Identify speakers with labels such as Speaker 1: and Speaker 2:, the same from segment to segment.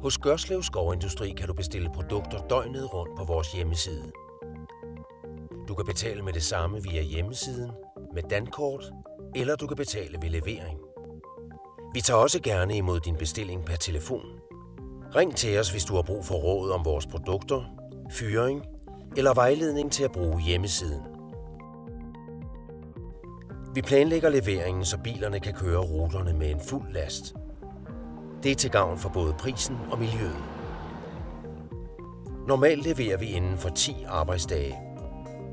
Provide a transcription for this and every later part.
Speaker 1: Hos Gørslev Skovindustri kan du bestille produkter døgnet rundt på vores hjemmeside. Du kan betale med det samme via hjemmesiden, med dankort, eller du kan betale ved levering. Vi tager også gerne imod din bestilling per telefon. Ring til os, hvis du har brug for råd om vores produkter, fyring eller vejledning til at bruge hjemmesiden. Vi planlægger leveringen, så bilerne kan køre ruterne med en fuld last. Det er til gavn for både prisen og miljøet. Normalt leverer vi inden for 10 arbejdsdage.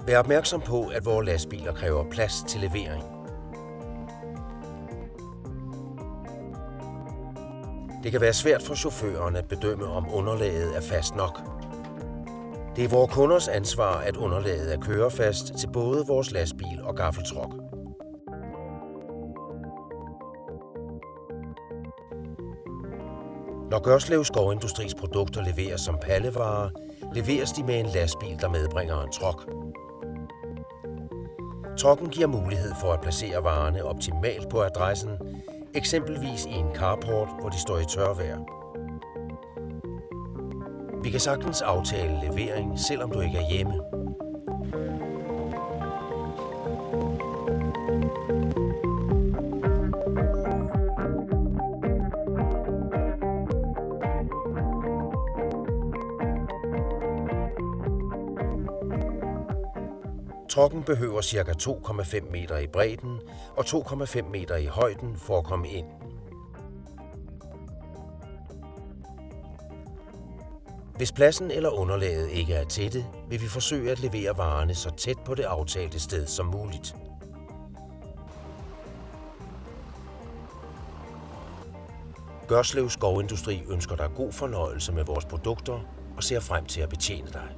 Speaker 1: Vær opmærksom på, at vores lastbiler kræver plads til levering. Det kan være svært for chaufføren at bedømme, om underlaget er fast nok. Det er vores kunders ansvar, at underlaget er kørefast til både vores lastbil og gaffeltruck. Når Gørslev Skovindustris produkter leveres som pallevarer, leveres de med en lastbil, der medbringer en truck. Trucken giver mulighed for at placere varerne optimalt på adressen, eksempelvis i en carport, hvor de står i tørvejr. Vi kan sagtens aftale levering, selvom du ikke er hjemme. Trucken behøver ca. 2,5 meter i bredden og 2,5 meter i højden for at komme ind. Hvis pladsen eller underlaget ikke er til det, vil vi forsøge at levere varerne så tæt på det aftalte sted som muligt. Gørslev Skovindustri ønsker dig god fornøjelse med vores produkter og ser frem til at betjene dig.